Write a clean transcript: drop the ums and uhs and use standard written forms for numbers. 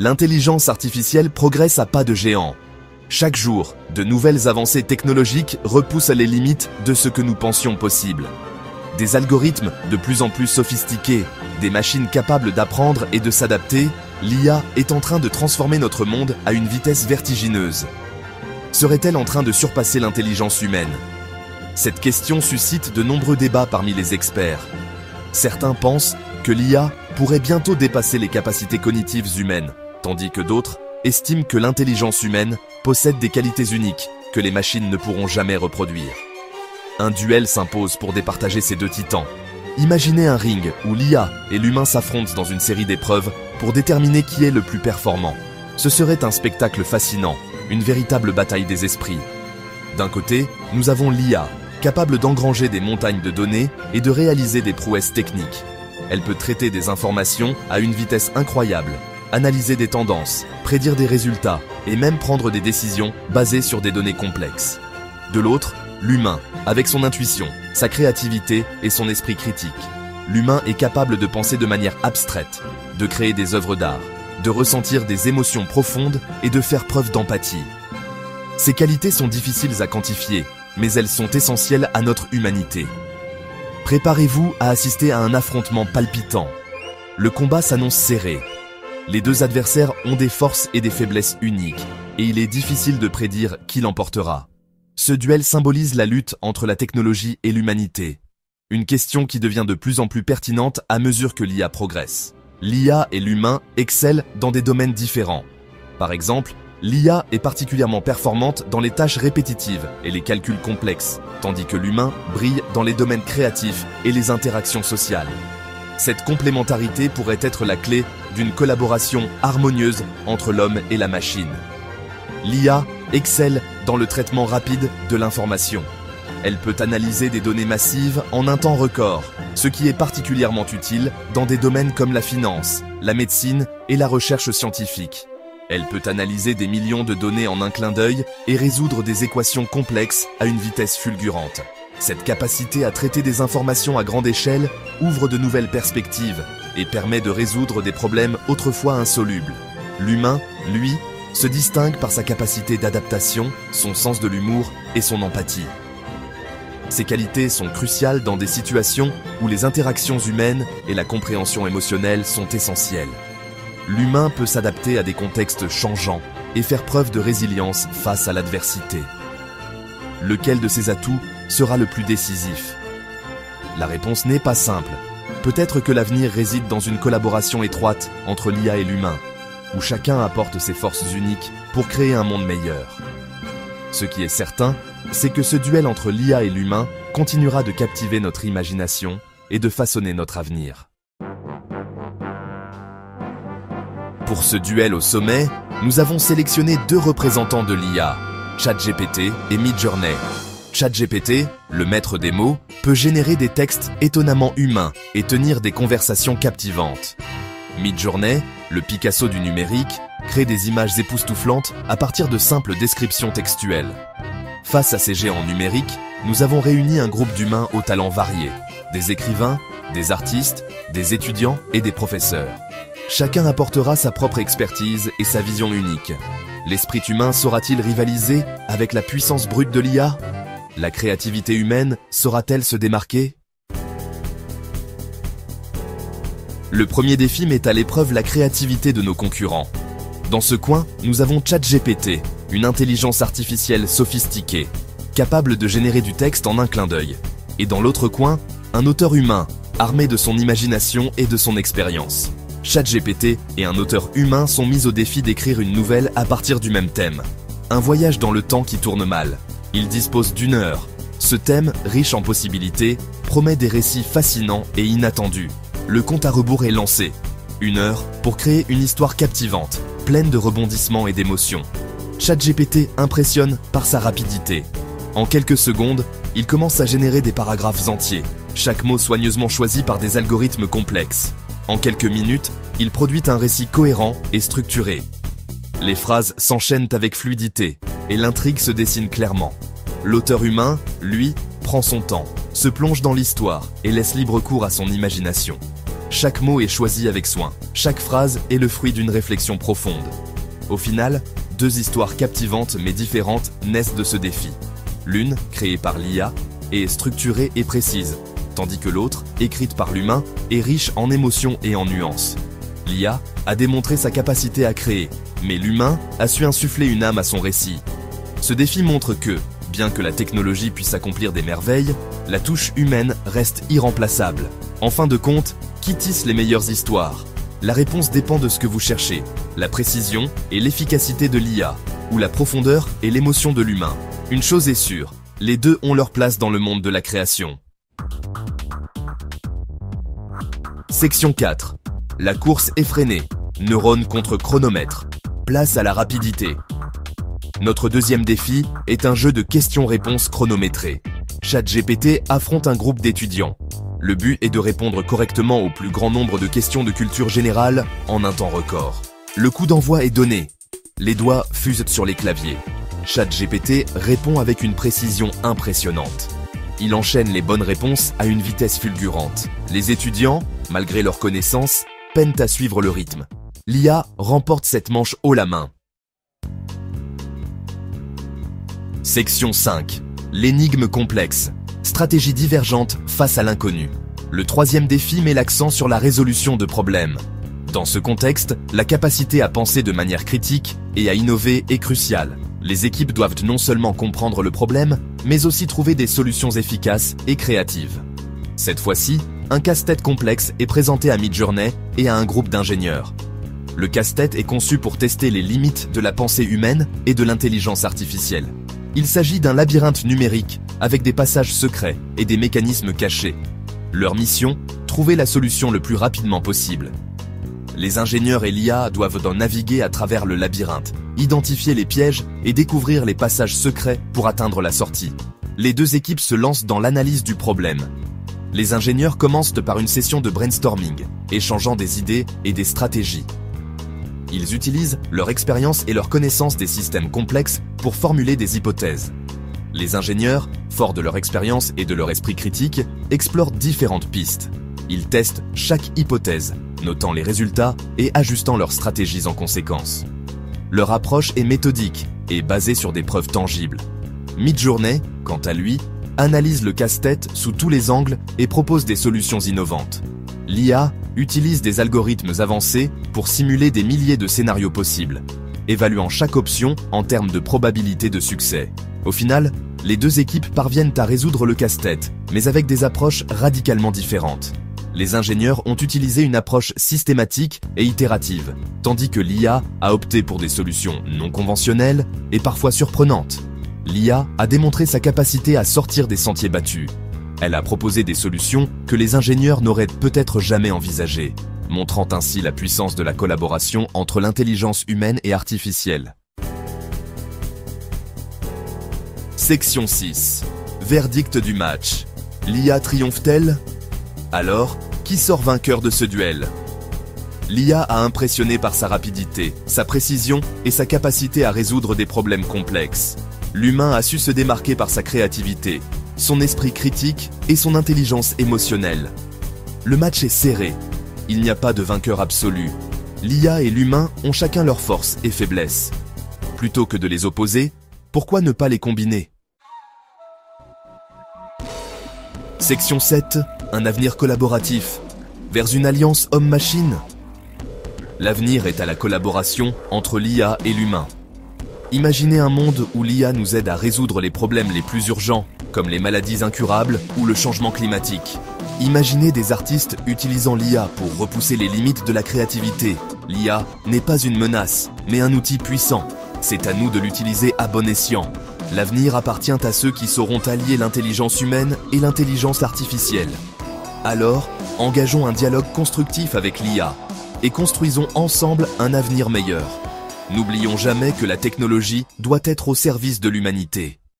L'intelligence artificielle progresse à pas de géant. Chaque jour, de nouvelles avancées technologiques repoussent les limites de ce que nous pensions possible. Des algorithmes de plus en plus sophistiqués, des machines capables d'apprendre et de s'adapter, l'IA est en train de transformer notre monde à une vitesse vertigineuse. Serait-elle en train de surpasser l'intelligence humaine? Cette question suscite de nombreux débats parmi les experts. Certains pensent que l'IA pourrait bientôt dépasser les capacités cognitives humaines, tandis que d'autres estiment que l'intelligence humaine possède des qualités uniques que les machines ne pourront jamais reproduire. Un duel s'impose pour départager ces deux titans. Imaginez un ring où l'IA et l'humain s'affrontent dans une série d'épreuves pour déterminer qui est le plus performant. Ce serait un spectacle fascinant, une véritable bataille des esprits. D'un côté, nous avons l'IA, capable d'engranger des montagnes de données et de réaliser des prouesses techniques. Elle peut traiter des informations à une vitesse incroyable, analyser des tendances, prédire des résultats et même prendre des décisions basées sur des données complexes. De l'autre, l'humain, avec son intuition, sa créativité et son esprit critique. L'humain est capable de penser de manière abstraite, de créer des œuvres d'art, de ressentir des émotions profondes et de faire preuve d'empathie. Ces qualités sont difficiles à quantifier, mais elles sont essentielles à notre humanité. Préparez-vous à assister à un affrontement palpitant. Le combat s'annonce serré. Les deux adversaires ont des forces et des faiblesses uniques, et il est difficile de prédire qui l'emportera. Ce duel symbolise la lutte entre la technologie et l'humanité. Une question qui devient de plus en plus pertinente à mesure que l'IA progresse. L'IA et l'humain excellent dans des domaines différents. Par exemple, l'IA est particulièrement performante dans les tâches répétitives et les calculs complexes, tandis que l'humain brille dans les domaines créatifs et les interactions sociales. Cette complémentarité pourrait être la clé d'une collaboration harmonieuse entre l'homme et la machine. L'IA excelle dans le traitement rapide de l'information. Elle peut analyser des données massives en un temps record, ce qui est particulièrement utile dans des domaines comme la finance, la médecine et la recherche scientifique. Elle peut analyser des millions de données en un clin d'œil et résoudre des équations complexes à une vitesse fulgurante. Cette capacité à traiter des informations à grande échelle ouvre de nouvelles perspectives et permet de résoudre des problèmes autrefois insolubles. L'humain, lui, se distingue par sa capacité d'adaptation, son sens de l'humour et son empathie. Ces qualités sont cruciales dans des situations où les interactions humaines et la compréhension émotionnelle sont essentielles. L'humain peut s'adapter à des contextes changeants et faire preuve de résilience face à l'adversité. Lequel de ces atouts sera le plus décisif? La réponse n'est pas simple. Peut-être que l'avenir réside dans une collaboration étroite entre l'IA et l'humain, où chacun apporte ses forces uniques pour créer un monde meilleur. Ce qui est certain, c'est que ce duel entre l'IA et l'humain continuera de captiver notre imagination et de façonner notre avenir. Pour ce duel au sommet, nous avons sélectionné deux représentants de l'IA, ChatGPT et Midjourney. ChatGPT, le maître des mots, peut générer des textes étonnamment humains et tenir des conversations captivantes. Midjourney, le Picasso du numérique, crée des images époustouflantes à partir de simples descriptions textuelles. Face à ces géants numériques, nous avons réuni un groupe d'humains aux talents variés, des écrivains, des artistes, des étudiants et des professeurs. Chacun apportera sa propre expertise et sa vision unique. L'esprit humain saura-t-il rivaliser avec la puissance brute de l'IA? La créativité humaine saura-t-elle se démarquer? Le premier défi met à l'épreuve la créativité de nos concurrents. Dans ce coin, nous avons ChatGPT, une intelligence artificielle sophistiquée, capable de générer du texte en un clin d'œil. Et dans l'autre coin, un auteur humain, armé de son imagination et de son expérience. ChatGPT et un auteur humain sont mis au défi d'écrire une nouvelle à partir du même thème. Un voyage dans le temps qui tourne mal. Il dispose d'1 heure. Ce thème, riche en possibilités, promet des récits fascinants et inattendus. Le compte à rebours est lancé. 1 heure pour créer une histoire captivante, pleine de rebondissements et d'émotions. ChatGPT impressionne par sa rapidité. En quelques secondes, il commence à générer des paragraphes entiers, chaque mot soigneusement choisi par des algorithmes complexes. En quelques minutes, il produit un récit cohérent et structuré. Les phrases s'enchaînent avec fluidité et l'intrigue se dessine clairement. L'auteur humain, lui, prend son temps, se plonge dans l'histoire et laisse libre cours à son imagination. Chaque mot est choisi avec soin. Chaque phrase est le fruit d'une réflexion profonde. Au final, deux histoires captivantes mais différentes naissent de ce défi. L'une, créée par l'IA, est structurée et précise, tandis que l'autre, écrite par l'humain, est riche en émotions et en nuances. L'IA a démontré sa capacité à créer, mais l'humain a su insuffler une âme à son récit. Ce défi montre que, bien que la technologie puisse accomplir des merveilles, la touche humaine reste irremplaçable. En fin de compte, qui tisse les meilleures histoires? La réponse dépend de ce que vous cherchez, la précision et l'efficacité de l'IA, ou la profondeur et l'émotion de l'humain. Une chose est sûre, les deux ont leur place dans le monde de la création. Section 4. La course effrénée. Neurones contre chronomètre. Place à la rapidité. Notre deuxième défi est un jeu de questions-réponses chronométrées. ChatGPT affronte un groupe d'étudiants. Le but est de répondre correctement au plus grand nombre de questions de culture générale en un temps record. Le coup d'envoi est donné. Les doigts fusent sur les claviers. ChatGPT répond avec une précision impressionnante. Il enchaîne les bonnes réponses à une vitesse fulgurante. Les étudiants, malgré leurs connaissances, peinent à suivre le rythme. L'IA remporte cette manche haut la main. Section 5. L'énigme complexe. Stratégie divergente face à l'inconnu. Le troisième défi met l'accent sur la résolution de problèmes. Dans ce contexte, la capacité à penser de manière critique et à innover est cruciale. Les équipes doivent non seulement comprendre le problème, mais aussi trouver des solutions efficaces et créatives. Cette fois-ci, un casse-tête complexe est présenté à Midjourney et à un groupe d'ingénieurs. Le casse-tête est conçu pour tester les limites de la pensée humaine et de l'intelligence artificielle. Il s'agit d'un labyrinthe numérique avec des passages secrets et des mécanismes cachés. Leur mission, trouver la solution le plus rapidement possible. Les ingénieurs et l'IA doivent en naviguer à travers le labyrinthe, identifier les pièges et découvrir les passages secrets pour atteindre la sortie. Les deux équipes se lancent dans l'analyse du problème. Les ingénieurs commencent par une session de brainstorming, échangeant des idées et des stratégies. Ils utilisent leur expérience et leur connaissance des systèmes complexes pour formuler des hypothèses. Les ingénieurs, forts de leur expérience et de leur esprit critique, explorent différentes pistes. Ils testent chaque hypothèse, notant les résultats et ajustant leurs stratégies en conséquence. Leur approche est méthodique et basée sur des preuves tangibles. Midjourney, quant à lui, analyse le casse-tête sous tous les angles et propose des solutions innovantes. L'IA utilise des algorithmes avancés pour simuler des milliers de scénarios possibles, évaluant chaque option en termes de probabilité de succès. Au final, les deux équipes parviennent à résoudre le casse-tête, mais avec des approches radicalement différentes. Les ingénieurs ont utilisé une approche systématique et itérative, tandis que l'IA a opté pour des solutions non conventionnelles et parfois surprenantes. L'IA a démontré sa capacité à sortir des sentiers battus. Elle a proposé des solutions que les ingénieurs n'auraient peut-être jamais envisagées, montrant ainsi la puissance de la collaboration entre l'intelligence humaine et artificielle. Section 6. Verdict du match. L'IA triomphe-t-elle? Alors, qui sort vainqueur de ce duel? L'IA a impressionné par sa rapidité, sa précision et sa capacité à résoudre des problèmes complexes. L'humain a su se démarquer par sa créativité, son esprit critique et son intelligence émotionnelle. Le match est serré. Il n'y a pas de vainqueur absolu. L'IA et l'humain ont chacun leurs forces et faiblesses. Plutôt que de les opposer, pourquoi ne pas les combiner? Section 7. Un avenir collaboratif. Vers une alliance homme-machine. L'avenir est à la collaboration entre l'IA et l'humain. Imaginez un monde où l'IA nous aide à résoudre les problèmes les plus urgents, comme les maladies incurables ou le changement climatique. Imaginez des artistes utilisant l'IA pour repousser les limites de la créativité. L'IA n'est pas une menace, mais un outil puissant. C'est à nous de l'utiliser à bon escient. L'avenir appartient à ceux qui sauront allier l'intelligence humaine et l'intelligence artificielle. Alors, engageons un dialogue constructif avec l'IA et construisons ensemble un avenir meilleur. N'oublions jamais que la technologie doit être au service de l'humanité.